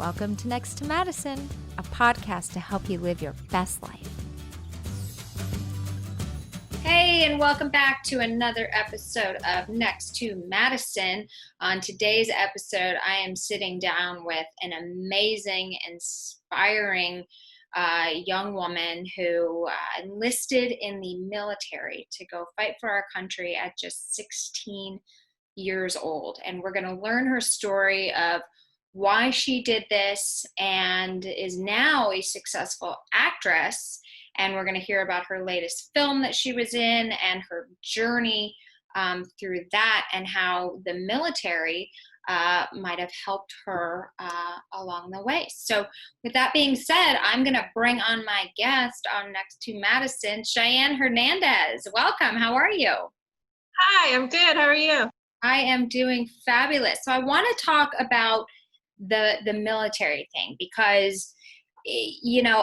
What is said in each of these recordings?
Welcome to Next to Madison, a podcast to help you live your best life. Hey, and welcome back to another episode of Next to Madison. On today's episode, I am sitting down with an amazing, inspiring young woman who enlisted in the military to go fight for our country at just 16 years old. And we're going to learn her story of why she did this and is now a successful actress. And we're going to hear about her latest film that she was in and her journey through that and how the military might have helped her along the way. So with that being said, I'm going to bring on my guest on Next to Madison, Cheyenne Hernandez. Welcome. How are you? Hi, I'm good. How are you? I am doing fabulous. So I want to talk about the military thing because, you know,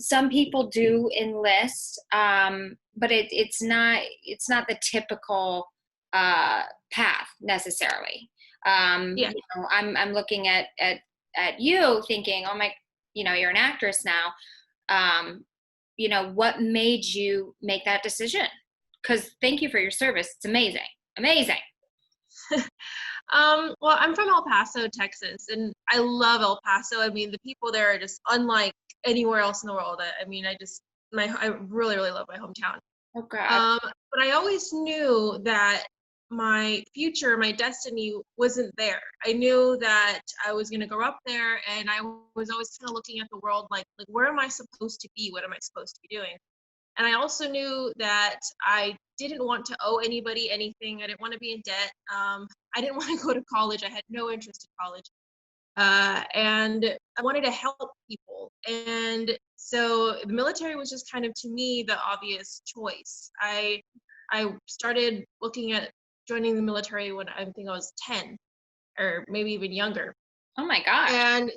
some people do enlist, but it's not the typical path necessarily. Yeah. You know, I'm looking at you thinking, oh my, you know, you're an actress now. You know, what made you make that decision? Because thank you for your service. It's amazing. Amazing. Well, I'm from El Paso, Texas, and I love El Paso. I mean, the people there are just unlike anywhere else in the world. I really, really love my hometown. Oh God. But I always knew that my future, my destiny wasn't there. I knew that I was going to grow up there, and I was always kind of looking at the world like, where am I supposed to be? What am I supposed to be doing? And I also knew that I didn't want to owe anybody anything. I didn't want to be in debt. I didn't want to go to college. I had no interest in college. And I wanted to help people. And so the military was just kind of, to me, the obvious choice. I started looking at joining the military when I think I was 10 or maybe even younger. Oh my gosh. And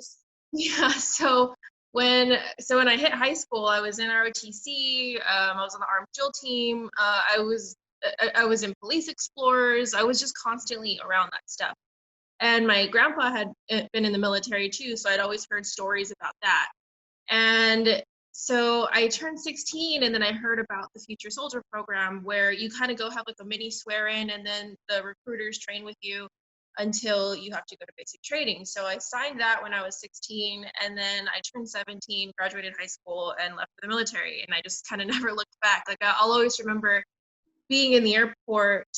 yeah, so when I hit high school, I was in ROTC. I was on the Armed Drill Team. I was in Police Explorers. I was just constantly around that stuff. And my grandpa had been in the military too, so I'd always heard stories about that. And so I turned 16, and then I heard about the Future Soldier program, where you kind of go have like a mini swear-in, and then the recruiters train with you until you have to go to basic training. So I signed that when I was 16, and then I turned 17, graduated high school, and left for the military. And I just kind of never looked back. Like, I'll always remember being in the airport,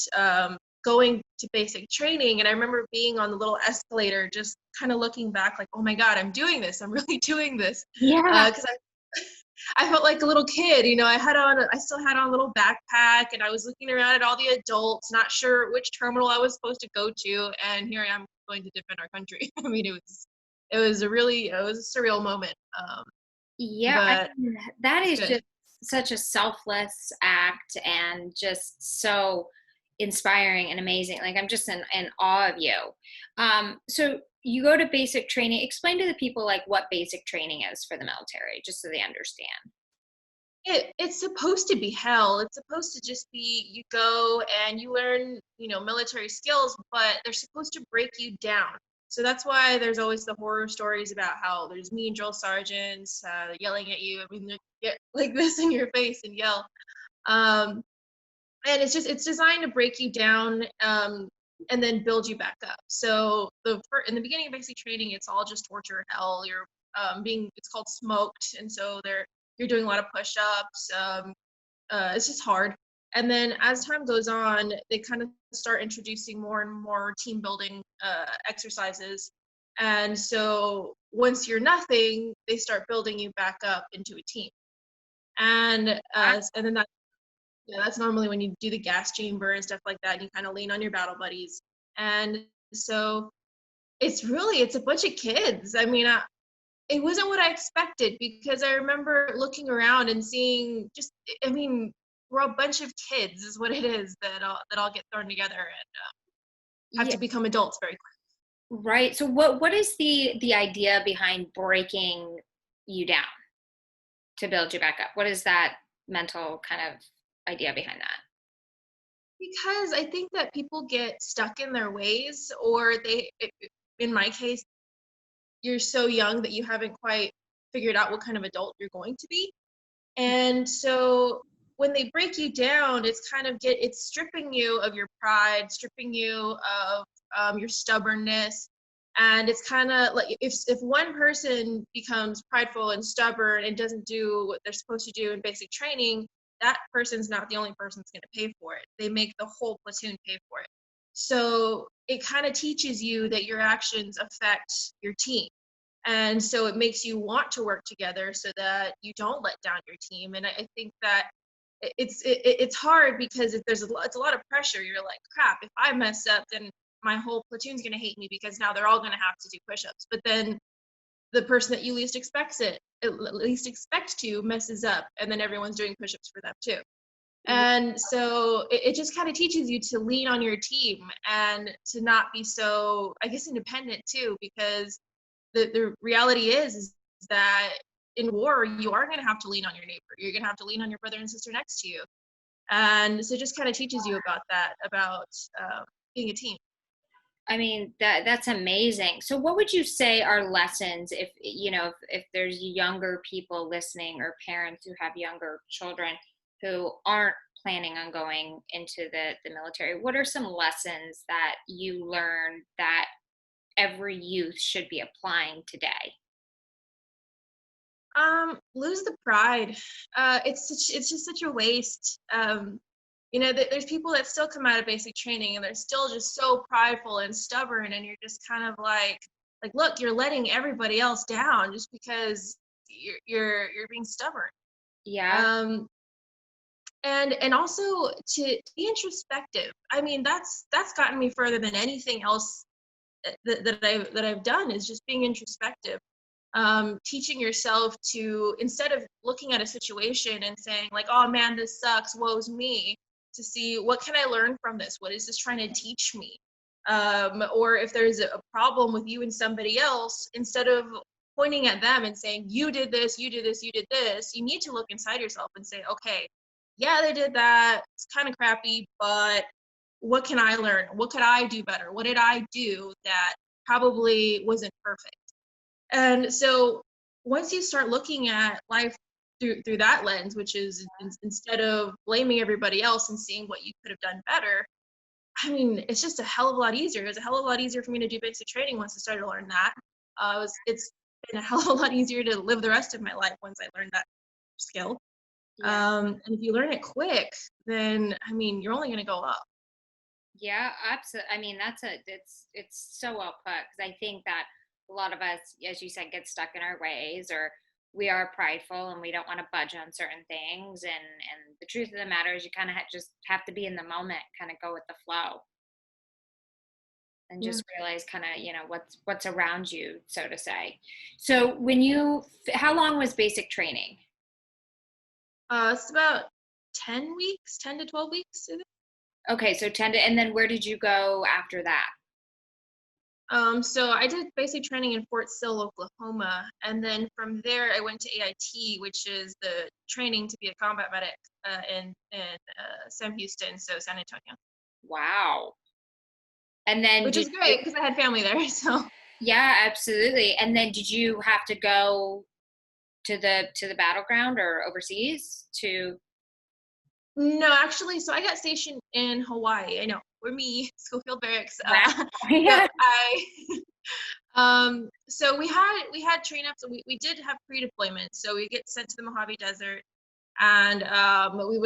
going to basic training, and I remember being on the little escalator, just kind of looking back like, oh my God, I'm doing this. I'm really doing this. Yeah. Because I felt like a little kid, you know. I still had on a little backpack, and I was looking around at all the adults, not sure which terminal I was supposed to go to, and here I am going to defend our country. I mean, it was a surreal moment. Yeah, that is good. just such a selfless act and just so inspiring and amazing. Like, I'm just in awe of you. So you go to basic training. Explain to the people like what basic training is for the military, just so they understand. It's supposed to be hell. It's supposed to just be, you go and you learn, you know, military skills, but they're supposed to break you down. So that's why there's always the horror stories about how there's mean drill sergeants yelling at you. I mean, they get like this in your face and yell. And it's designed to break you down and then build you back up. So in the beginning of basic training, it's all just torture, hell. You're it's called smoked, and so you're doing a lot of push-ups. It's just hard. And then as time goes on, they kind of start introducing more and more team building exercises. And so once you're nothing, they start building you back up into a team. And then that's normally when you do the gas chamber and stuff like that, and you kind of lean on your battle buddies. And so it's a bunch of kids. I mean, it wasn't what I expected, because I remember looking around and seeing we're a bunch of kids is what it is that all get thrown together and have to become adults very quickly. Right. So what is the idea behind breaking you down to build you back up? What is that mental kind of idea behind that? Because I think that people get stuck in their ways, or in my case, you're so young that you haven't quite figured out what kind of adult you're going to be. And so when they break you down, it's stripping you of your pride, stripping you of your stubbornness. And it's kind of like if one person becomes prideful and stubborn and doesn't do what they're supposed to do in basic training, that person's not the only person that's going to pay for it. They make the whole platoon pay for it. So it kind of teaches you that your actions affect your team. And so it makes you want to work together so that you don't let down your team. And I think that it's hard because it's a lot of pressure. You're like, crap, if I mess up, then my whole platoon's going to hate me because now they're all going to have to do push-ups. But then the person that you least expect to messes up, and then everyone's doing push-ups for them too. And so it just kind of teaches you to lean on your team and to not be so, I guess, independent too, because the reality is that in war, you are going to have to lean on your neighbor. You're going to have to lean on your brother and sister next to you. And so it just kind of teaches you about that, about being a team. I mean, that's amazing. So what would you say are lessons if, if there's younger people listening or parents who have younger children who aren't planning on going into the military? What are some lessons that you learned that every youth should be applying today? Lose the pride. It's just such a waste. There's people that still come out of basic training and they're still just so prideful and stubborn, and you're just kind of like, look, you're letting everybody else down just because you're being stubborn. Yeah. And also to be introspective. I mean, that's gotten me further than anything else that I've done, is just being introspective. Teaching yourself to, instead of looking at a situation and saying like, oh man, this sucks, woe's me, to see what can I learn from this? What is this trying to teach me? Or if there's a problem with you and somebody else, instead of pointing at them and saying, you did this, you did this, you did this, you need to look inside yourself and say, okay, yeah, they did that. It's kind of crappy, but what can I learn? What could I do better? What did I do that probably wasn't perfect? And so once you start looking at life through that lens, which is instead of blaming everybody else and seeing what you could have done better, I mean, it's just a hell of a lot easier. It was a hell of a lot easier for me to do basic training once I started to learn that. It's been a hell of a lot easier to live the rest of my life once I learned that skill. Yeah. And if you learn it quick, then, I mean, you're only going to go up. Yeah, absolutely. I mean, it's so well put, because I think that a lot of us, as you said, get stuck in our ways, or we are prideful and we don't want to budge on certain things. And the truth of the matter is, you kind of just have to be in the moment, kind of go with the flow, and Yeah. just realize kind of what's around you, so to say. So how long was basic training? It's about 10 weeks, 10 to 12 weeks. Okay, so and then where did you go after that? So I did basic training in Fort Sill, Oklahoma, and then from there I went to AIT, which is the training to be a combat medic in Sam Houston, so San Antonio. Wow. And then Which is great because I had family there. So yeah, absolutely. And then did you have to go to the battleground or overseas to? no, actually, so I got stationed in Hawaii. I know, we're me, Schofield Barracks. Wow. But Yeah. so we had train ups. We did have pre-deployment, so we get sent to the Mojave Desert, and we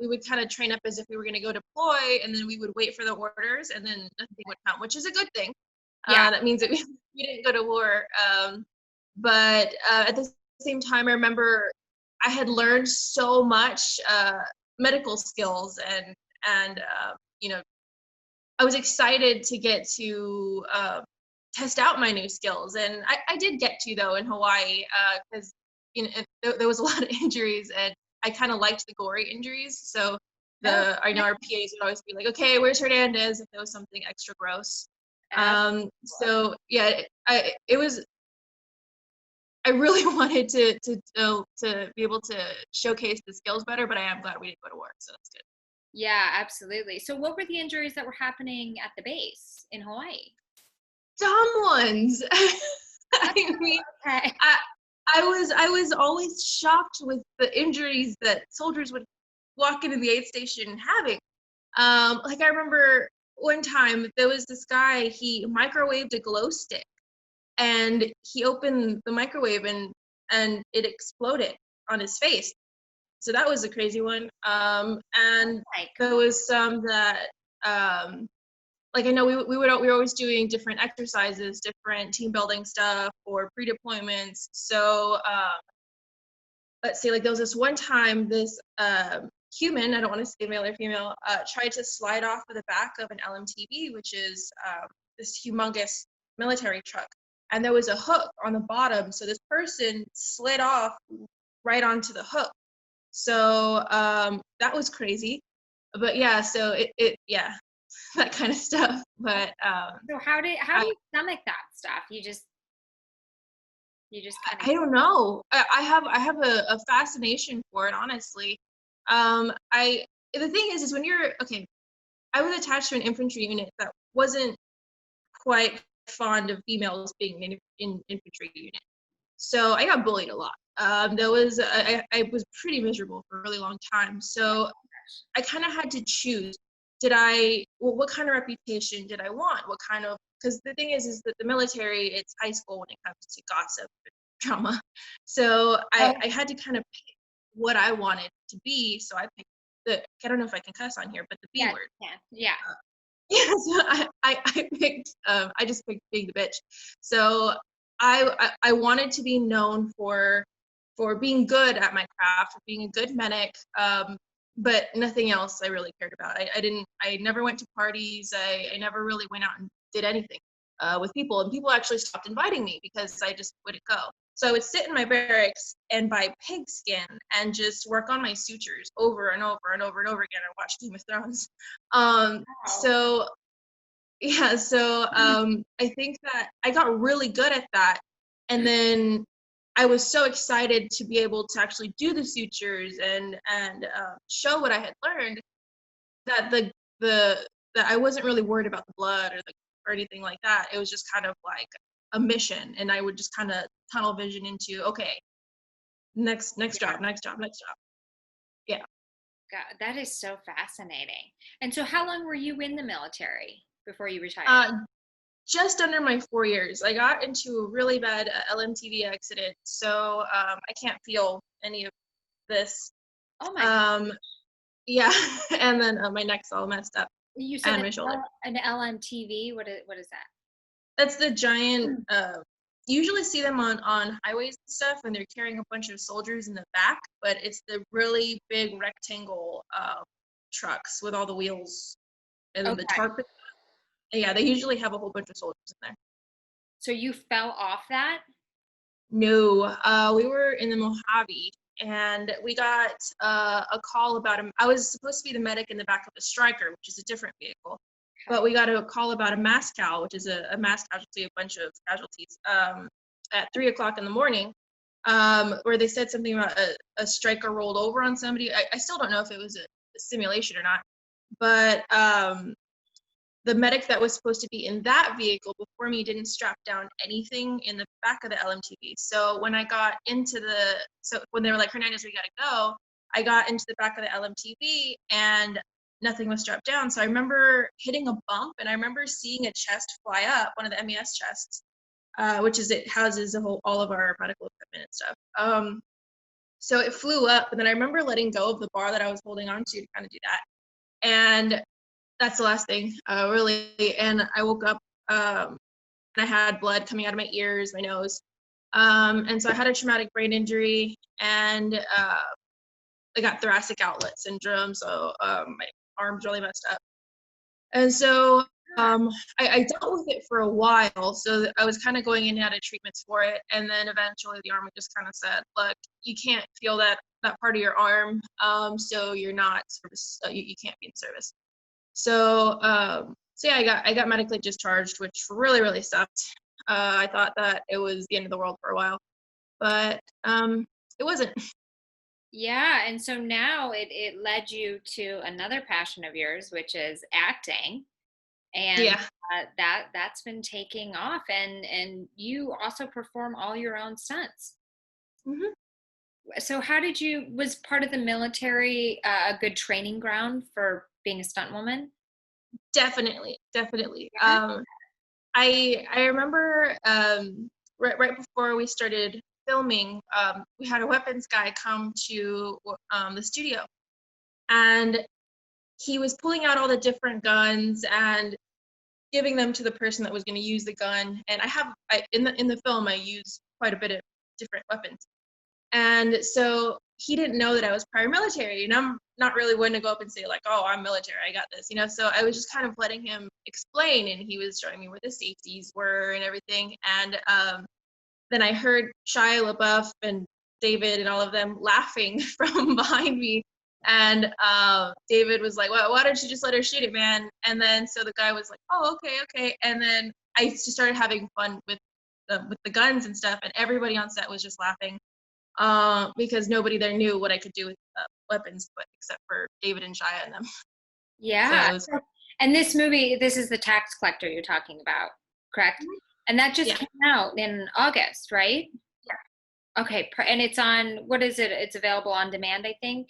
would kind of train up as if we were going to go deploy, and then we would wait for the orders, and then nothing would come, which is a good thing. Yeah. That means that we didn't go to war. But at the same time, I remember I had learned so much medical skills, and I was excited to get to test out my new skills, and I did get to, though, in Hawaii, because there was a lot of injuries, and I kind of liked the gory injuries. So I know our PAs would always be like, "Okay, where's Hernandez?" if there was something extra gross. So yeah, it was. I really wanted to be able to showcase the skills better, but I am glad we didn't go to war, so that's good. Yeah, absolutely. So what were the injuries that were happening at the base in Hawaii? Dumb ones. I mean, Okay. I I was always shocked with the injuries that soldiers would walk into the aid station having. Like I remember one time there was this guy, he microwaved a glow stick and he opened the microwave and it exploded on his face. So that was a crazy one. And My there God. was some that like I know we were always doing different exercises, different team building stuff or pre-deployments. So let's see, like there was this one time this human, I don't want to say male or female, tried to slide off of the back of an LMTV, which is this humongous military truck. And there was a hook on the bottom. So this person slid off right onto the hook. So that was crazy. But yeah, so yeah, that kind of stuff. But So how do I, you stomach that stuff? You just kind of. I don't know. I have a fascination for it, honestly. I the thing is when you're okay, I was attached to an infantry unit that wasn't quite fond of females being in infantry unit. So I got bullied a lot. There was I was pretty miserable for a really long time. So I kind of had to choose. What kind of reputation did I want? What kind of, because the thing is that the military, it's high school when it comes to gossip and drama. So Oh, I had to kind of pick what I wanted to be. So I picked I don't know if I can cuss on here, but the B yeah, word. yeah, yeah. Yeah, so I picked, I just picked being the bitch. So I wanted to be known for being good at my craft, for being a good medic, but nothing else I really cared about. I never went to parties. I never really went out and did anything with people, and people actually stopped inviting me because I just wouldn't go. So I would sit in my barracks and buy pigskin and just work on my sutures over and over and over and over again and watch Game of Thrones. Wow. So yeah, so I think that I got really good at that. And then I was so excited to be able to actually do the sutures and show what I had learned that the that I wasn't really worried about the blood or anything like that. It was just kind of like a mission, and I would just kind of tunnel vision into, okay, next Yeah. job, next job, next job. Yeah. God, that is so fascinating. And so how long were you in the military before you retired? Uh, just under my 4 years. I got into a really bad LMTV accident, so I can't feel any of this. Oh my God. Um, yeah, and then my neck's all messed up You said and my shoulder. An LMTV? What is that? That's the giant. Mm. You usually see them on highways and stuff, and they're carrying a bunch of soldiers in the back. But it's the really big rectangle trucks with all the wheels and then the Okay. tarp. Yeah, they usually have a whole bunch of soldiers in there. So you fell off that? No, we were in the Mojave and we got a call about I was supposed to be the medic in the back of the Striker, which is a different vehicle, but we got a call about a mass cal, which is a mass casualty, a bunch of casualties, at 3 o'clock in the morning, where they said something about a Striker rolled over on somebody. I still don't know if it was a simulation or not, but the medic that was supposed to be in that vehicle before me didn't strap down anything in the back of the LMTV. So when I got into so when they were like, Hernandez, we gotta go, I got into the back of the LMTV and nothing was strapped down. So I remember hitting a bump and I remember seeing a chest fly up, one of the MES chests, which is, it houses all of our medical equipment and stuff. So it flew up and then I remember letting go of the bar that I was holding on to kind of do that. And that's the last thing, really. And I woke up and I had blood coming out of my ears, my nose. And so I had a traumatic brain injury and I got thoracic outlet syndrome. So my arm's really messed up. And so I dealt with it for a while. So I was kind of going in and out of treatments for it. And then eventually the Army just kind of said, look, you can't feel that part of your arm. So you're not service, you can't be in service. So so yeah, I got medically discharged, which really, really sucked. I thought that it was the end of the world for a while, but it wasn't. Yeah, and so now it led you to another passion of yours, which is acting. and Yeah. that's been taking off. And you also perform all your own stunts. Hmm. So how did you was part of the military a good training ground for being a stunt woman? Definitely, definitely. Yeah. I remember right before we started filming, we had a weapons guy come to the studio, and he was pulling out all the different guns and giving them to the person that was going to use the gun. And in the film I use quite a bit of different weapons. And so he didn't know that I was prior military, and I'm not really one to go up and say like, "Oh, I'm military, I got this," you know. So I was just kind of letting him explain, and he was showing me where the safeties were and everything. And then I heard Shia LaBeouf and David and all of them laughing from behind me. And David was like, "Well, why don't you just let her shoot it, man?" And then so the guy was like, "Oh, okay, okay." And then I just started having fun with the guns and stuff, and everybody on set was just laughing because nobody there knew what I could do with weapons, but except for David and Shia and them. So Yeah. it was fun. And this movie, this is the tax collector you're talking about, correct? Mhm. And that just Yeah, came out in August, right? yeah. Okay, and it's on, what is it? It's available on demand, I think.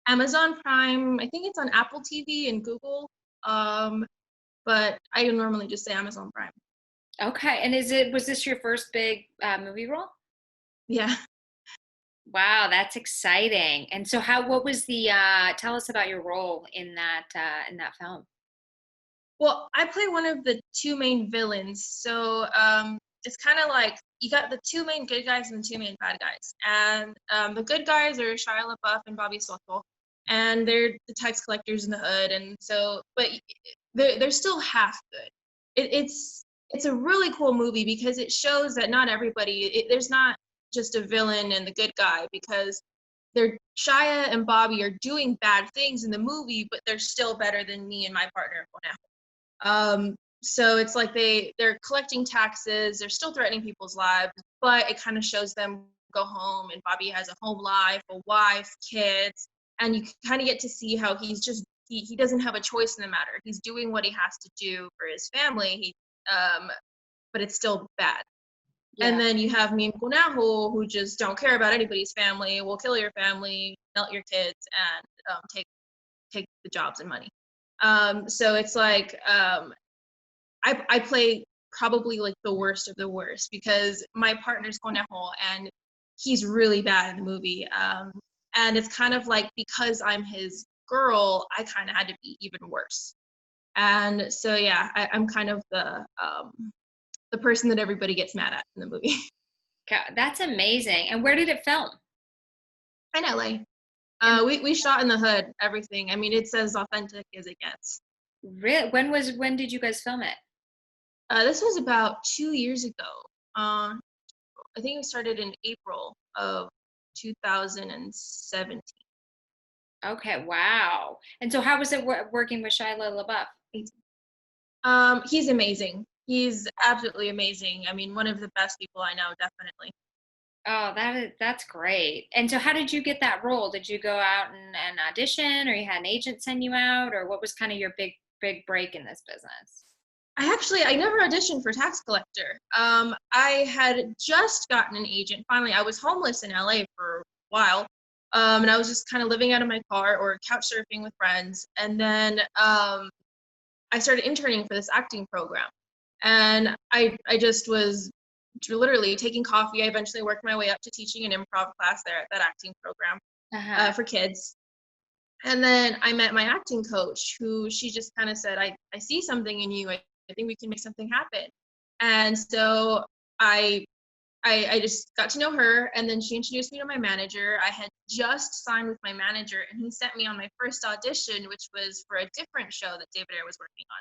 Amazon Prime. I think it's on Apple TV and Google. Um, but I normally just say Amazon Prime. Okay, and was this your first big movie role? Yeah. Wow, that's exciting. And so what was tell us about your role in that film. Well, I play one of the two main villains. So it's kind of like you got the two main good guys and the two main bad guys. And the good guys are Shia LaBeouf and Bobby Soto, and they're the tax collectors in the hood. And so, but they're still half good. It's a really cool movie because it shows that not everybody. There's not just a villain and the good guy, because they're Shia and Bobby are doing bad things in the movie, but they're still better than me and my partner. So it's like they're collecting taxes, they're still threatening people's lives, but it kind of shows them go home, and Bobby has a home life, a wife, kids, and you kind of get to see how he doesn't have a choice in the matter. He's doing what he has to do for his family. But it's still bad. Yeah. And then you have me and Gunaho, who just don't care about anybody's family, will kill your family, melt your kids, and take the jobs and money. So it's like I play probably like the worst of the worst because my partner's Conejo and he's really bad in the movie. And it's kind of like because I'm his girl, I kind of had to be even worse. And so yeah, I'm kind of the person that everybody gets mad at in the movie. God, that's amazing. And where did it film? In LA. And We shot in the hood, everything. I mean, it's as authentic as it gets. when did you guys film it? This was about 2 years ago. Uh, I think we started in April of 2017. Okay, wow. And so how was it working with Shyla Labeouf? He's amazing. He's absolutely amazing. I mean, one of the best people I know, definitely. Oh, that's great. And so how did you get that role? Did you go out and audition, or you had an agent send you out, or what was kind of your big break in this business? I never auditioned for tax collector. I had just gotten an agent. Finally, I was homeless in LA for a while. And I was just kind of living out of my car or couch surfing with friends. And then I started interning for this acting program. And I just was literally taking coffee. I eventually worked my way up to teaching an improv class there at that acting program Uh-huh. for kids. And then I met my acting coach, who she just kind of said, I see something in you. I think we can make something happen. And so I I just got to know her, and then she introduced me to my manager. I had just signed with my manager, and he sent me on my first audition, which was for a different show that David Ayer was working on.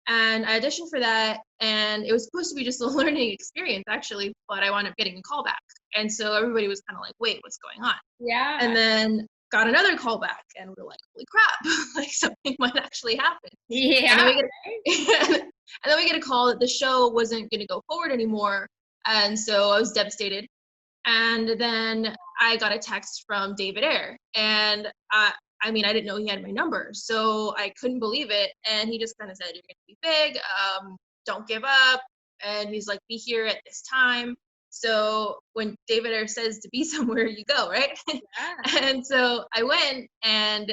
And I auditioned for that, and it was supposed to be just a learning experience, actually, but I wound up getting a call back. And so everybody was kind of like, wait, what's going on? And Yeah. then got another call back, and we're like, holy crap, like something might actually happen. And then Yeah. we get and then we get a call that the show wasn't going to go forward anymore, and so I was devastated. And then I got a text from David Ayer, and I mean, I didn't know he had my number, so I couldn't believe it. And he just kind of said, "You're gonna be big. Don't give up." And he's like, "Be here at this time." So when David Ayer says to be somewhere, you go, right? Yeah. And so I went, and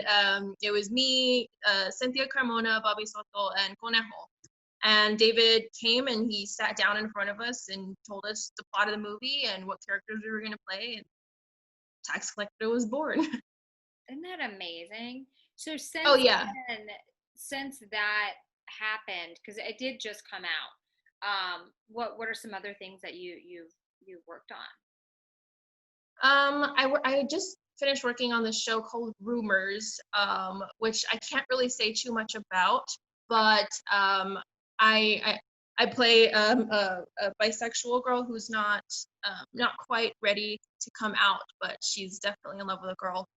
it was me, Cynthia Carmona, Bobby Soto, and Conejo. And David came and he sat down in front of us and told us the plot of the movie and what characters we were going to play. And Tax Collector was born. Isn't that amazing? So Oh, since yeah. then, since that happened, because it did just come out, what are some other things that you've worked on? I just finished working on this show called Rumors, which I can't really say too much about, but I I play a bisexual girl who's not quite ready to come out, but she's definitely in love with a girl.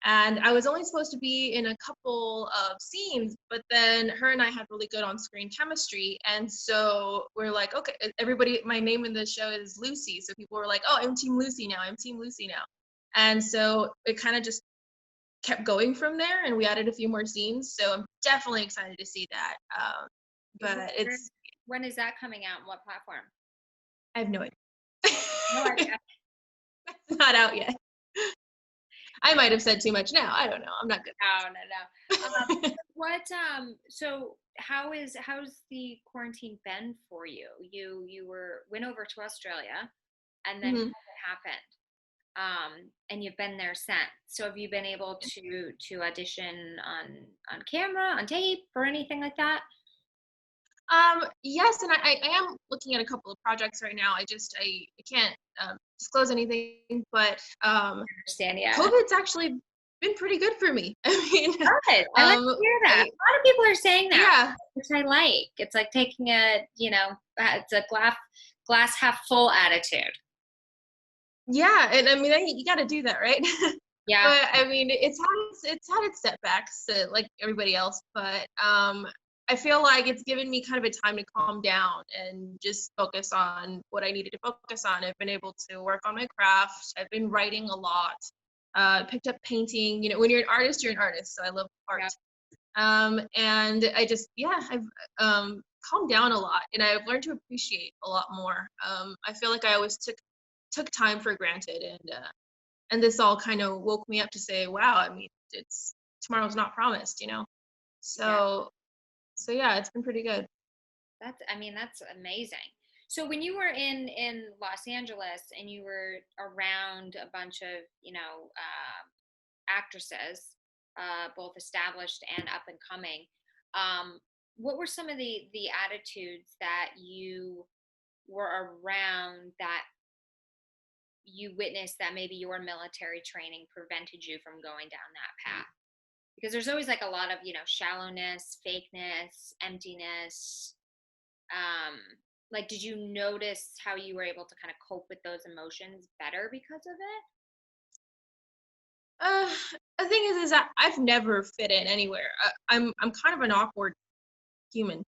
And I was only supposed to be in a couple of scenes, but then her and I had really good on-screen chemistry. And so we're like, okay, everybody, my name in the show is Lucy. So people were like, oh, I'm Team Lucy now. I'm Team Lucy now. And so it kind of just kept going from there, and we added a few more scenes. So I'm definitely excited to see that. But When is that coming out? On what platform? I have no idea. No idea. It's not out yet. I might have said too much now. I don't know. I'm not good. No. So how's the quarantine been for you? You went over to Australia and then Mhm. COVID happened. And you've been there since. So have you been able to audition on camera, on tape, or anything like that? Yes, and I am looking at a couple of projects right now. I can't disclose anything, but Understand, yeah. COVID's actually been pretty good for me. I mean, Good. I like to hear that. A lot of people are saying that, yeah, which I like. It's like taking it's a glass half full attitude. yeah, and I mean, you got to do that, right? Yeah. But I mean, it's had its setbacks, like everybody else. But I feel like it's given me kind of a time to calm down and just focus on what I needed to focus on. I've been able to work on my craft. I've been writing a lot. Picked up painting. You know, when you're an artist, you're an artist. So I love art. Yeah. And I've calmed down a lot, and I've learned to appreciate a lot more. I feel like I always took time for granted, and this all kind of woke me up to say, wow, I mean, it's tomorrow's not promised, you know. Yeah. So yeah, it's been pretty good. That's amazing. So when you were in Los Angeles and you were around a bunch of, actresses, both established and up and coming, what were some of the attitudes that you were around that you witnessed that maybe your military training prevented you from going down that path? Because there's always like a lot of, shallowness, fakeness, emptiness. um like, did you notice how you were able to kind of cope with those emotions better because of it? Uh, the thing is that I've never fit in anywhere. I'm kind of an awkward human.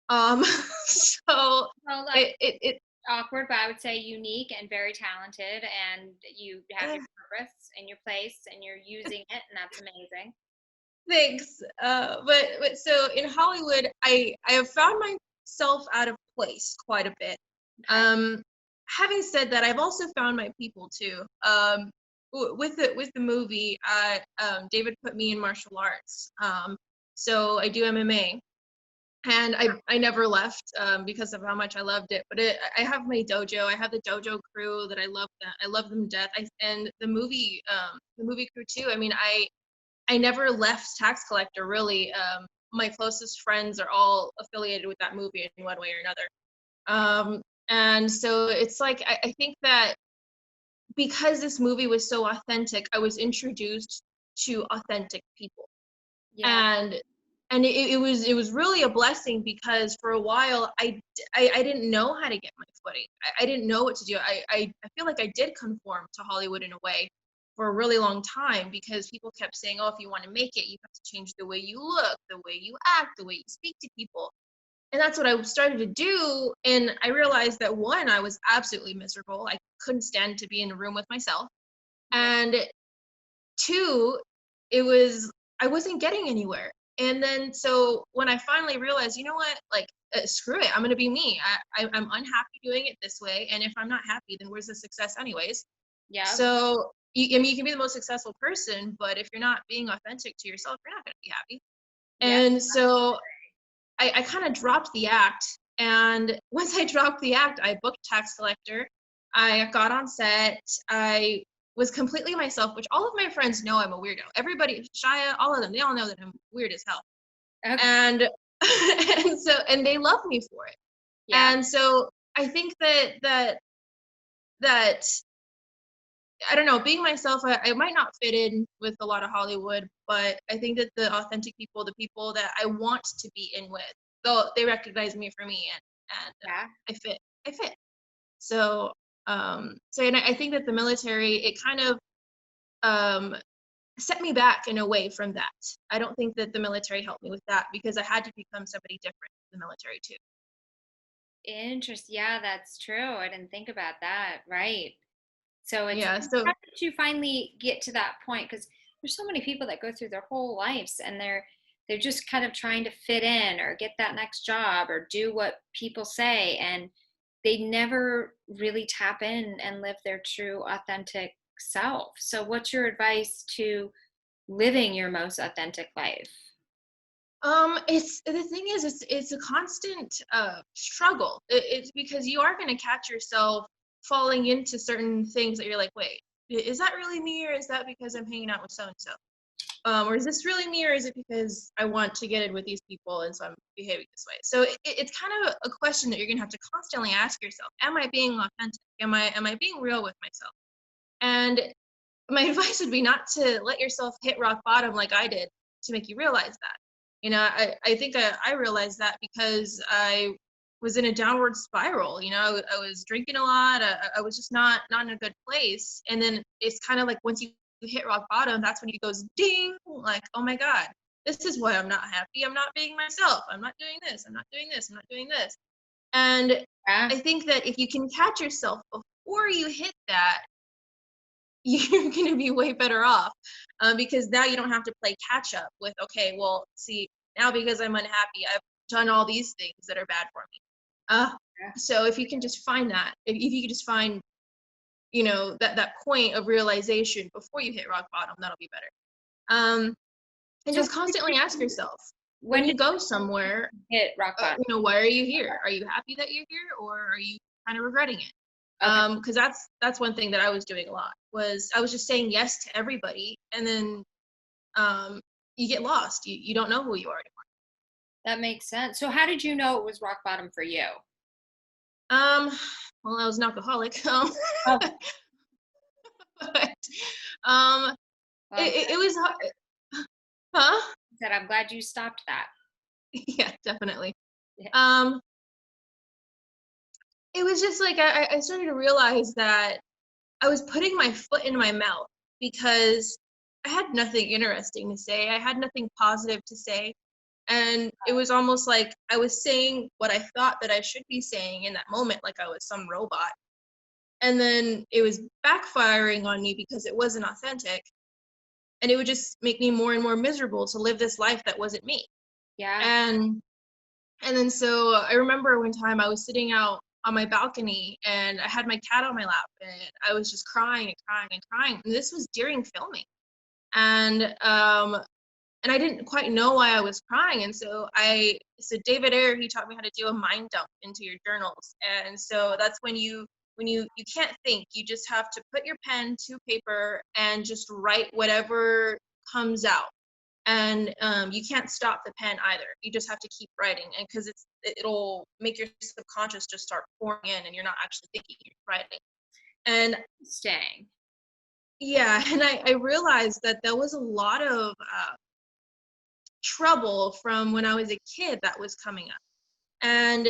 Um, so Well, like, it awkward, but I would say unique and very talented, and you have your purpose and your place and you're using it, and that's amazing. Thanks. But so in Hollywood, I have found myself out of place quite a bit. Okay. Having said that, I've also found my people too. With the movie, David put me in martial arts. So I do MMA, and I never left because of how much I loved it. But I have my dojo. I have the dojo crew that I love. I love them to death. And the movie crew too. I mean, I never left Tax Collector really. My closest friends are all affiliated with that movie in one way or another. And so it's like I think that because this movie was so authentic, I was introduced to authentic people. Yeah. And it was really a blessing because for a while I didn't know how to get my footing. I didn't know what to do. I feel like I did conform to Hollywood in a way for a really long time because people kept saying, oh, if you want to make it, you have to change the way you look, the way you act, the way you speak to people. And that's what I started to do. And I realized that one, I was absolutely miserable. I couldn't stand to be in a room with myself. Yeah. And two, I wasn't getting anywhere. And then so when I finally realized, you know what, like screw it, I'm gonna be me. I'm unhappy doing it this way, and if I'm not happy, then where's the success anyways? Yeah. So I mean, you can be the most successful person, but if you're not being authentic to yourself, you're not gonna be happy. Yeah. And so I kind of dropped the act. And once I dropped the act, I booked tax collector. I got on set. I was completely myself, which all of my friends know I'm a weirdo. Everybody, Shia, all of them, they all know that I'm weird as hell. Okay. And and they love me for it. Yeah. And so I think that I don't know, being myself, I might not fit in with a lot of Hollywood, but I think that the authentic people, the people that I want to be in with, though they recognize me for me, and Yeah. I fit. So, and I think that the military, it kind of um, set me back in a way from that. I don't think that the military helped me with that because I had to become somebody different in the military too. Interesting. Yeah, that's true. I didn't think about that. Right. So Yeah. how So did you finally get to that point? Because there's so many people that go through their whole lives and they're just kind of trying to fit in or get that next job or do what people say, and they never really tap in and live their true authentic self. So what's your advice to living your most authentic life? it's the thing is, it's a constant struggle. It's because you are going to catch yourself falling into certain things that you're like, wait, is that really me, or is that because I'm hanging out with so and so? Or is this really me, or is it because I want to get in with these people and so I'm behaving this way? So it's kind of a question that you're going to have to constantly ask yourself: am I being authentic? Am I being real with myself? And my advice would be not to let yourself hit rock bottom like I did to make you realize that. I think I realized that because I was in a downward spiral. I was drinking a lot. I was just not in a good place. And then it's kind of like once you hit rock bottom, that's when it goes ding, like, oh my God, this is why I'm not happy. I'm not being myself. I'm not doing this. I'm not doing this. I'm not doing this. And Yeah. I think that if you can catch yourself before you hit that, you're going to be way better off, because now you don't have to play catch up with, okay, well, see, now because I'm unhappy, I've done all these things that are bad for me. Uh, Yeah. so if you can just find that, if you can just find, that point of realization before you hit rock bottom, that'll be better. And So just constantly ask yourself when when you did go somewhere, you hit rock bottom? why are you here? Are you happy that you're here, or are you kind of regretting it? Okay. Because that's one thing that I was doing a lot, was I was just saying yes to everybody, and then um, you get lost. You don't know who you are That makes sense. So how did you know it was rock bottom for you? anymore. Well, I was an alcoholic. Oh, But um, well, I'm it was huh? glad I'm glad you stopped that. Yeah, definitely. Yeah. Um, it was just like I started to realize that I was putting my foot in my mouth because I had nothing interesting to say. I had nothing positive to say. And it was almost like I was saying what I thought that I should be saying in that moment, like I was some robot. And then it was backfiring on me because it wasn't authentic. And it would just make me more and more miserable to live this life that wasn't me. Yeah. And and then so I remember one time I was sitting out on my balcony and I had my cat on my lap and I was just crying and crying and crying. And this was during filming. And I didn't quite know why I was crying. And so David Ayer, he taught me how to do a mind dump into your journals. And so that's when you can't think, you just have to put your pen to paper and just write whatever comes out. And you can't stop the pen either. You just have to keep writing, and because it'll make your subconscious just start pouring in, and you're not actually thinking, you're writing. And Staying. yeah, and I realized that there was a lot of trouble from when I was a kid that was coming up. And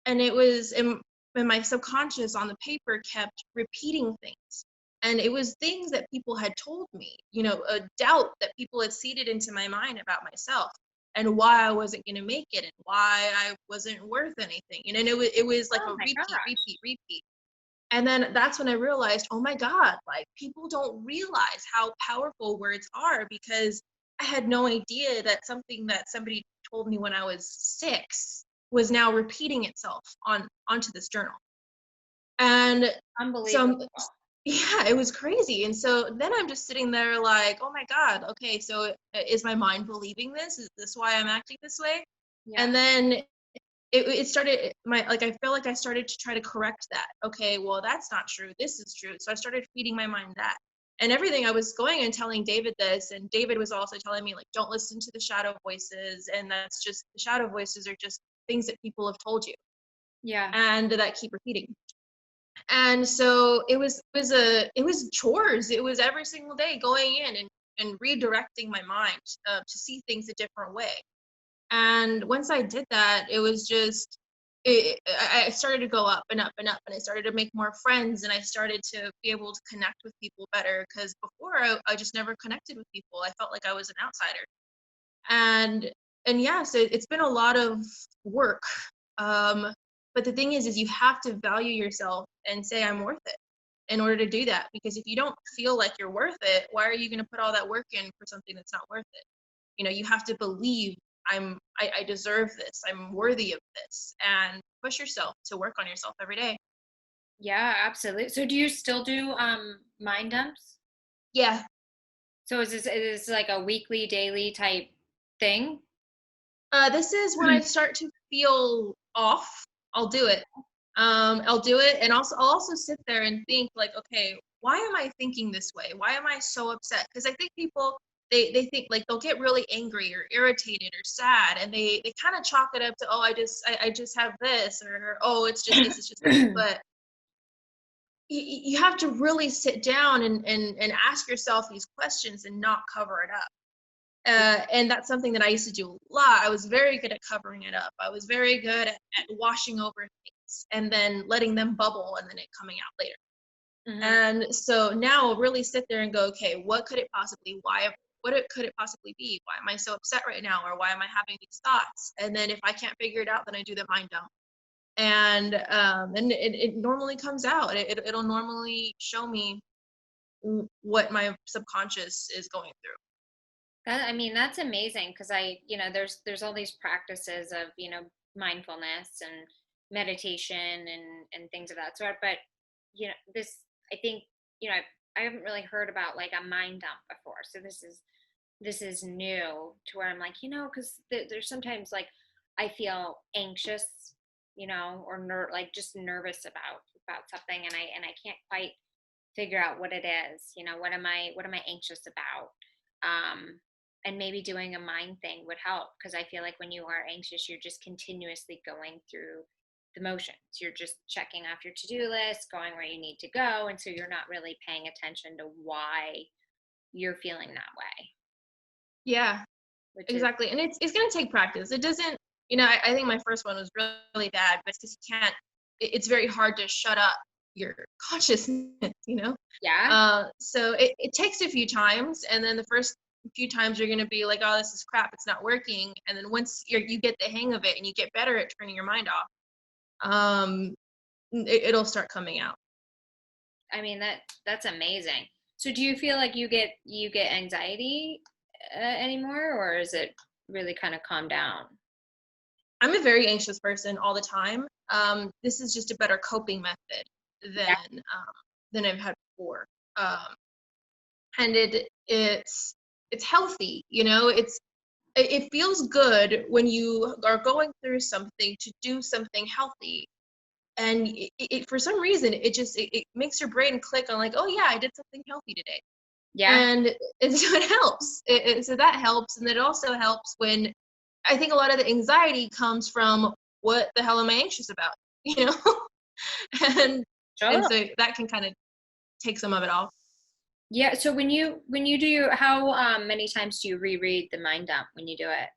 it was in my subconscious on the paper kept repeating things. And it was things that people had told me, a doubt that people had seeded into my mind about myself and why I wasn't going to make it and why I wasn't worth anything. And it was like Oh a my repeat, gosh. repeat, repeat. And then that's when I realized, oh my God, like people don't realize how powerful words are, because I had no idea that something that somebody told me when I was 6 was now repeating itself onto this journal. And Unbelievable. so yeah, it was crazy. And so then I'm just sitting there like, oh my God, okay, so is my mind believing this? Is this why I'm acting this way? Yeah. And then it started like I feel like I started to try to correct that. Okay, well that's not true. This is true. So I started feeding my mind that. And everything I was going and telling David this, and David was also telling me like, don't listen to the shadow voices, and that's just the shadow voices are just things that people have told you Yeah. and that keep repeating. And so it was chores. It was every single day going in and redirecting my mind to see things a different way. And once I did that, it was just, I started to go up and up and up, and I started to make more friends, and I started to be able to connect with people better, because before I just never connected with people. I felt like I was an outsider. And and yeah, so it's been a lot of work. Um, but the thing is you have to value yourself and say I'm worth it in order to do that. Because if you don't feel like you're worth it, why are you going to put all that work in for something that's not worth it? You have to believe I deserve this, I'm worthy of this, and push yourself to work on yourself every day. Yeah, absolutely. So do you still do mind dumps? Yeah. So is this like a weekly, daily type thing? This is when I start to feel off, I'll do it. I'll do it, and I'll also sit there and think like, okay, why am I thinking this way? Why am I so upset? Because I think people, they think like they'll get really angry or irritated or sad, and they kind of chalk it up to, oh, I just have this, or oh, it's just this, it's just this. But you have to really sit down and ask yourself these questions and not cover it up. And that's something that I used to do a lot. I was very good at covering it up. I was very good at washing over things and then letting them bubble and then it coming out later. Hmm. And so now I'll really sit there and go, okay, what could it possibly, could it possibly be? Why am I so upset right now? Or why am I having these thoughts? And then if I can't figure it out, then I do the mind dump. And it normally comes out. It'll normally show me what my subconscious is going through. I mean, that's amazing because there's all these practices of, mindfulness and meditation and things of that sort. But, this, I think, I haven't really heard about like a mind dump before. So this is new to where I'm like, because there's sometimes like I feel anxious, or like just nervous about something, and I can't quite figure out what it is. What am I anxious about? And maybe doing a mind thing would help because I feel like when you are anxious, you're just continuously going through the motions. You're just checking off your to-do list, going where you need to go, and so you're not really paying attention to why you're feeling that way, Yeah. which is Exactly. And it's going to take practice. It doesn't, I think my first one was really bad, but it's because you can't, it's very hard to shut up your consciousness. yeah. So it takes a few times. And then the first few times you're going to be like, oh, this is crap. It's not working. And then once you get the hang of it and you get better at turning your mind off, it'll start coming out. I mean that's amazing. So do you feel like you get anxiety anymore, or is it really kind of calmed down? I'm a very anxious person all the time. This is just a better coping method Yeah. than I've had before. Um, and it's healthy, it feels good when you are going through something to do something healthy. And for some reason, it makes your brain click on like, oh yeah, I did something healthy today. Yeah. And so it helps. So that helps. And it also helps when I think a lot of the anxiety comes from what the hell am I anxious about? You know? and and Sure. so that can kind of take some of it off. Yeah. So when you do how many times do you reread the mind dump when you do it?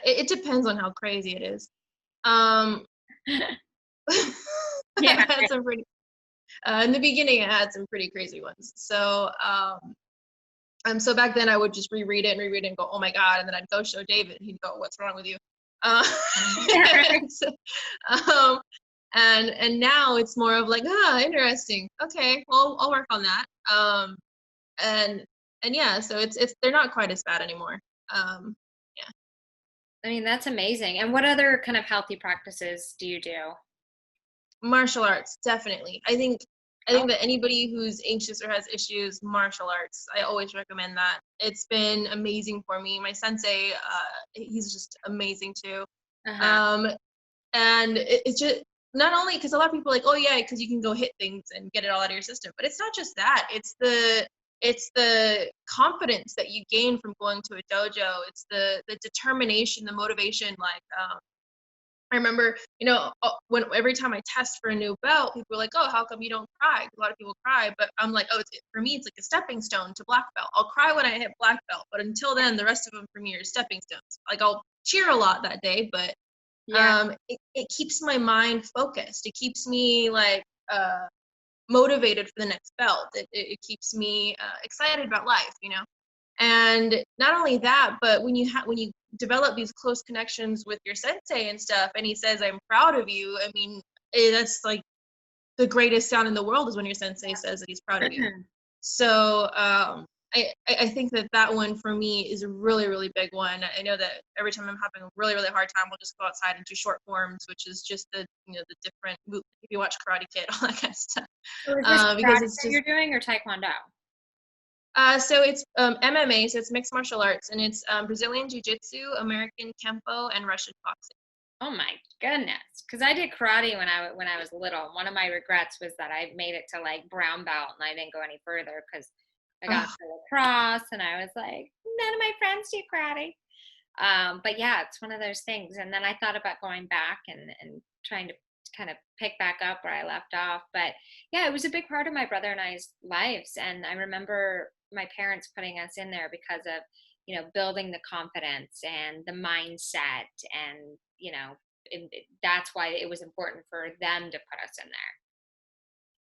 It depends on how crazy it is. Um Yeah. I've had some pretty in the beginning I had some pretty crazy ones. So back then I would just reread it and go, oh my God, and then I'd go show David, he'd go, what's wrong with you? Uh, so, um And now it's more of like, interesting. Okay, well, I'll work on that. And yeah, so it's they're not quite as bad anymore. Yeah. I mean, that's amazing. And what other kind of healthy practices do you do? Martial arts, definitely. I Oh, think that anybody who's anxious or has issues, martial arts, I always recommend that. It's been amazing for me. My sensei, he's just amazing too. uh-huh. Um, and it's just not only because a lot of people are like, oh yeah, because you can go hit things and get it all out of your system, but it's not just that. It's the confidence that you gain from going to a dojo. It's the determination, the motivation. Like, I remember, when every time I test for a new belt, people are like, "Oh, how come you don't cry?" A lot of people cry, but I'm like, "Oh, for me, it's like a stepping stone to black belt. I'll cry when I hit black belt, but until then, the rest of them for me are stepping stones. Like, I'll cheer a lot that day, but Yeah. it keeps my mind focused. It keeps me like motivated for the next belt. It keeps me excited about life, And not only that, but when you develop these close connections with your sensei and stuff, and he says, "I'm proud of you." I mean, that's like the greatest sound in the world is when your sensei says that he's proud of you. So I think that one for me is a really, really big one. I know that every time I'm having a really, really hard time, we'll just go outside and do short forms, which is just the different, if you watch Karate Kid, all that kind of stuff. So is this Because karate it's that just, you're doing or taekwondo? so it's MMA, so it's mixed martial arts, and it's Brazilian Jiu-Jitsu, American Kempo, and Russian boxing. Oh my goodness. Because I did karate when I was little. One of my regrets was that I made it to like brown belt and I didn't go any further because I got Oh, to lacrosse and I was like, none of my friends do karate. But yeah, it's one of those things. And then I thought about going back and trying to kind of pick back up where I left off. But yeah, it was a big part of my brother and I's lives. And I remember my parents putting us in there because of, building the confidence and the mindset. And, that's why it was important for them to put us in there.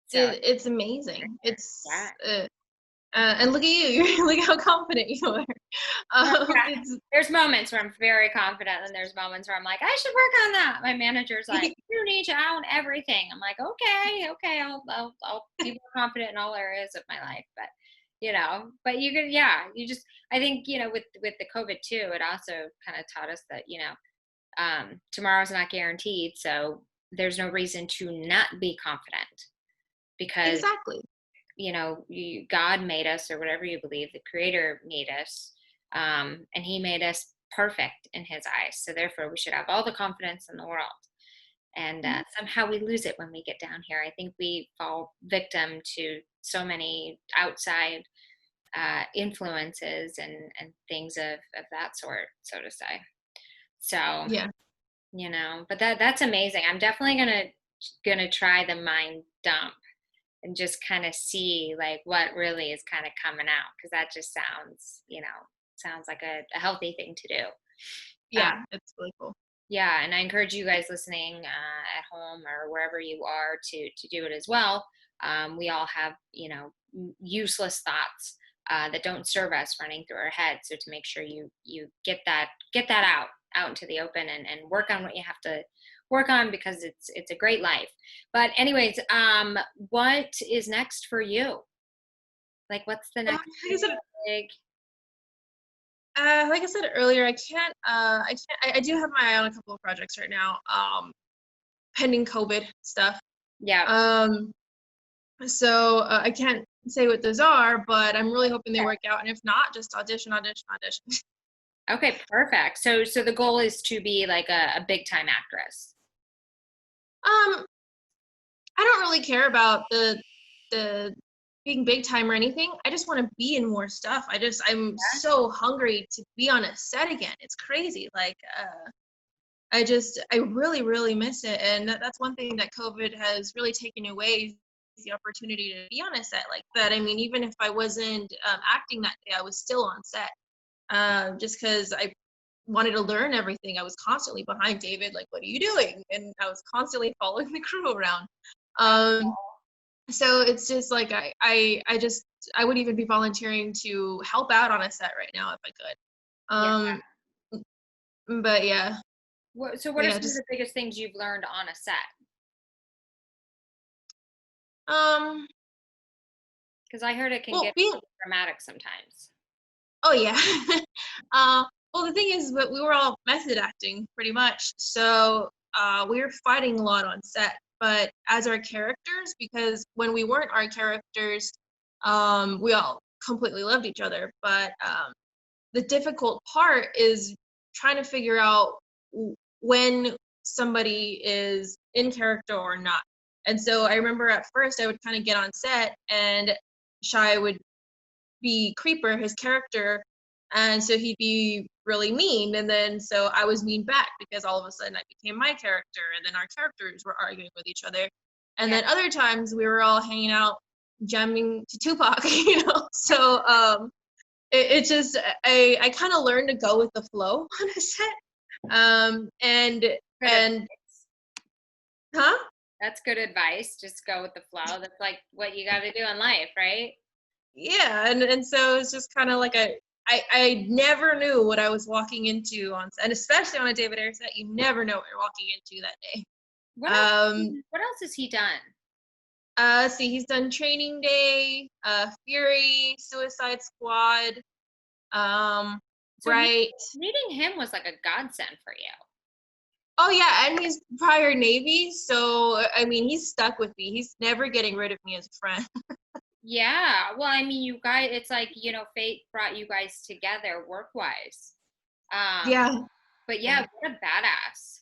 So it's amazing. yeah. And look at you, look how confident you are. Well, yeah, It's there's moments where I'm very confident, and there's moments where I'm like, I should work on that. My manager's like, you need to own everything. I'm like, okay, I'll be more confident in all areas of my life. But you could, yeah, I think, with the COVID too, it also kind of taught us that, tomorrow's not guaranteed. So there's no reason to not be confident because exactly. God made us, or whatever you believe, the creator made us, and he made us perfect in his eyes. So therefore we should have all the confidence in the world. And Mhm. somehow we lose it when we get down here. I think we fall victim to so many outside influences and things of that sort, so to say. So, Yeah. but that's amazing. I'm definitely gonna try the mind dump and just kind of see like what really is kind of coming out, because that just sounds like a healthy thing to do. uh, Yeah, it's really cool. yeah, and I encourage you guys listening at home or wherever you are to do it as well. We all have useless thoughts that don't serve us running through our head, so to make sure you get that out into the open, and work on what you have to work on, because it's a great life. But anyways, what is next for you? Like, what's the Like next I said, big? like I said earlier, I do have my eye on a couple of projects right now, pending COVID stuff. Yeah. Um, so I can't say what those are, but I'm really hoping they work out. And if not, just audition, audition, audition. Okay, perfect. So the goal is to be like a big time actress. Um, I don't really care about the being big time or anything. I just want to be in more stuff. I'm so hungry to be on a set again. It's crazy. Like I really, really miss it. And that's one thing that COVID has really taken away, is the opportunity to be on a set like that. I mean, even if I wasn't acting that day, I was still on set. Just because I wanted to learn everything. I was constantly behind David, like, what are you doing? And I was constantly following the crew around. Um, so it's just like I would even be volunteering to help out on a set right now if I could. Yeah. But yeah, So what are yeah, some of just the biggest things you've learned on a set? Um, Because I heard it can well, get being dramatic sometimes. Oh yeah. uh, well, the thing is, but we were all method acting pretty much, so we were fighting a lot on set. But as our characters, because when we weren't our characters, we all completely loved each other. But the difficult part is trying to figure out when somebody is in character or not. And so I remember at first I would kind of get on set and Shy would be Creeper, his character, and so he'd be really mean, and then so I was mean back because all of a sudden I became my character, and then our characters were arguing with each other, and Yeah. then other times we were all hanging out jamming to Tupac, you know. So it just I kind of learned to go with the flow on a set, and Good and advice. huh. That's good advice. Just go with the flow. That's like what you got to do in life, right? Yeah, and so it's just kind of like I never knew what I was walking into on set, and especially on a David Ayer set, you never know what you're walking into that day. What else? Um, What else has he done? see, he's done Training Day, Fury, Suicide Squad, um, So Bright. meeting him was like a godsend for you. Oh yeah, and he's prior Navy, so I mean he's stuck with me. He's never getting rid of me as a friend. Yeah. Well, I mean, you guys, it's like, fate brought you guys together work wise. Um, Yeah, but yeah. yeah, what a badass.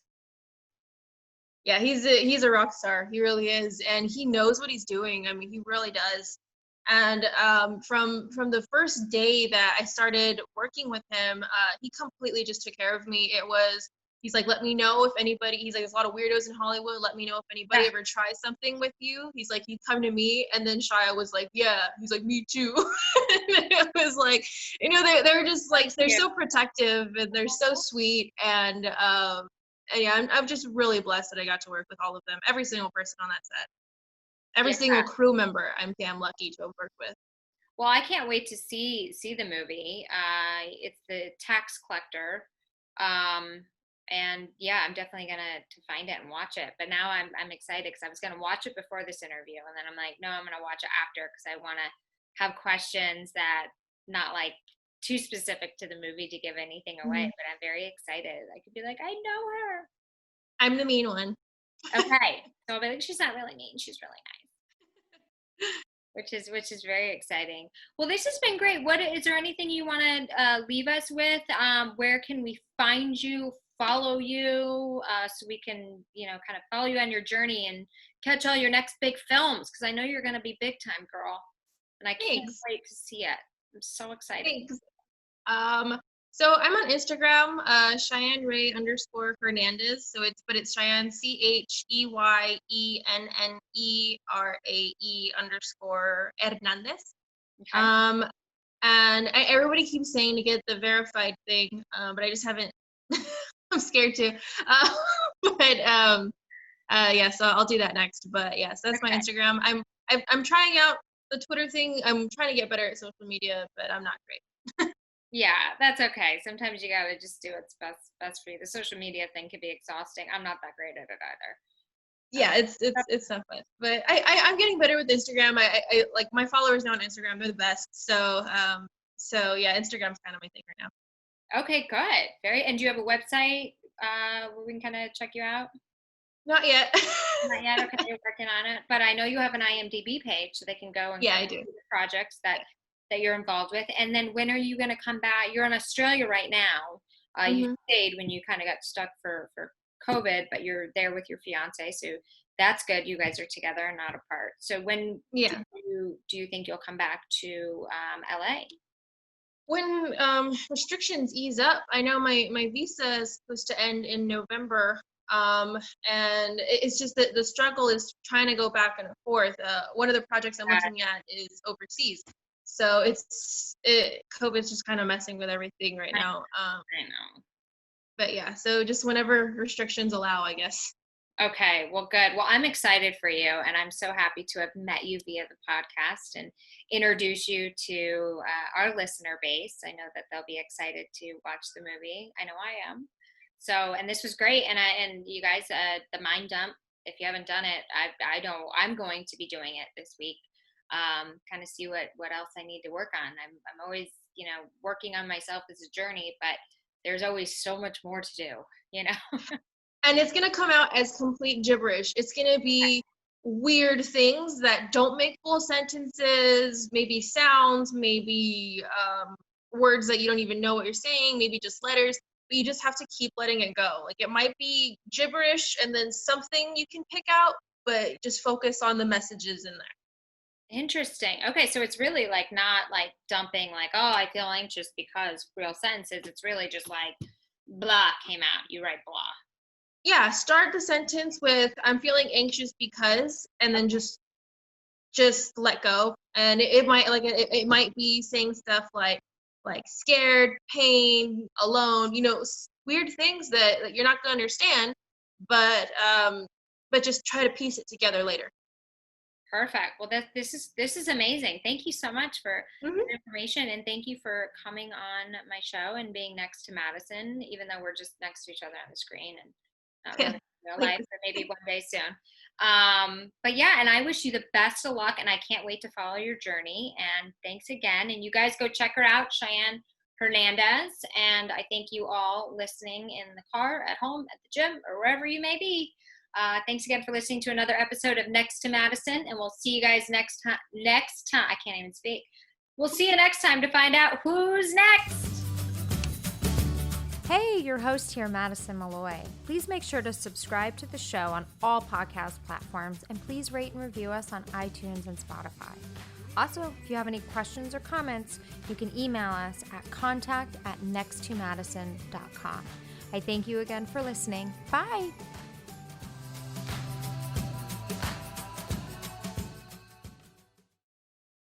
Yeah, he's a rock star. He really is, and he knows what he's doing. I mean, he really does. And from the first day that I started working with him, he completely just took care of me. He's like, let me know if anybody. He's like, there's a lot of weirdos in Hollywood. Let me know if anybody Yeah. ever tries something with you. He's like, he'd come to me, and then Shia was like, yeah. He's like, me too. And it was like, they're just like they're Yeah. so protective and they're so sweet and yeah, I'm just really blessed that I got to work with all of them, every single person on that set, every Yeah. single crew member. I'm damn lucky to have worked with. Well, I can't wait to see the movie. It's the tax collector. Um, and yeah, I'm definitely gonna to find it and watch it. But now I'm excited because I was gonna watch it before this interview, and then I'm like, no, I'm gonna watch it after because I want to have questions that not like too specific to the movie to give anything away. Mhm. But I'm very excited. I could be like, I know her. I'm the mean one. Okay, so I'll be like, she's not really mean. She's really nice, which is very exciting. Well, this has been great. What is there anything you want to leave us with? Where can we find you, follow you, so we can kind of follow you on your journey and catch all your next big films? Because I know you're going to be big time, girl, and I can't Thanks. wait to see it. I'm so excited. Thanks. Um, so I'm on Instagram, Cheyenne Ray underscore Hernandez. But it's Cheyenne CHEYENNERAE underscore Hernandez. Okay. Um, and everybody keeps saying to get the verified thing, but I just haven't. I'm scared to. Uh, but yeah, so I'll do that next. But yes, that's my Okay. Instagram. I'm trying out the Twitter thing. I'm trying to get better at social media, but I'm not great. Yeah, that's okay. Sometimes you gotta just do what's best for you. The social media thing can be exhausting. I'm not that great at it either. Yeah, it's not fun, but I'm getting better with Instagram. I like my followers now on Instagram. They're the best. So yeah, Instagram's kind of my thing right now. Okay, good. Very. And do you have a website where we can kind of check you out? Not yet. Not yet. Okay, you're working on it. But I know you have an IMDb page, so they can go and Yeah, kind I of do. see the projects that you're involved with. And then when are you going to come back? You're in Australia right now. You Hmm. stayed when you kind of got stuck for COVID, but you're there with your fiance, so that's good. You guys are together and not apart. So when Yeah. do you think you'll come back to LA? When restrictions ease up, I know my visa is supposed to end in November. And it's just that the struggle is trying to go back and forth. One of the projects I'm looking at is overseas, so COVID's just kind of messing with everything right I, now. I know. But yeah, so just whenever restrictions allow, I guess. Okay, well, good. Well, I'm excited for you, and I'm so happy to have met you via the podcast and introduce you to our listener base. I know that they'll be excited to watch the movie. I know I am. So, and this was great, and you guys, the Mind Dump if you haven't done it, I'm going to be doing it this week. Kind of see what else I need to work on. I'm always, working on myself as a journey, but there's always so much more to do, you know? And it's going to come out as complete gibberish. It's going to be weird things that don't make full sentences, maybe sounds, maybe words that you don't even know what you're saying, maybe just letters, but you just have to keep letting it go. Like, it might be gibberish and then something you can pick out, but just focus on the messages in there. Interesting. Okay, so it's really like not like dumping like, oh, I feel anxious because real sentences. It's really just like blah came out. You write blah. Yeah, start the sentence with I'm feeling anxious because, and then just let go. And it might it might be saying stuff like scared, pain, alone, weird things that you're not going to understand, but just try to piece it together later. Perfect. Well, this is amazing. Thank you so much for Mm-hmm. the information, and thank you for coming on my show and being next to Madison, even though we're just next to each other on the screen and not really in real life, but maybe one day soon. But yeah, and I wish you the best of luck, and I can't wait to follow your journey. And thanks again. And you guys go check her out, Cheyenne Hernandez. And I thank you all listening in the car, at home, at the gym, or wherever you may be. Thanks again for listening to another episode of Next to Madison, and we'll see you guys next time. I can't even speak. We'll see you next time to find out who's next. Hey, your host here, Madison Malloy. Please make sure to subscribe to the show on all podcast platforms, and please rate and review us on iTunes and Spotify. Also, if you have any questions or comments, you can email us at contact@nexttomadison.com. I thank you again for listening. Bye.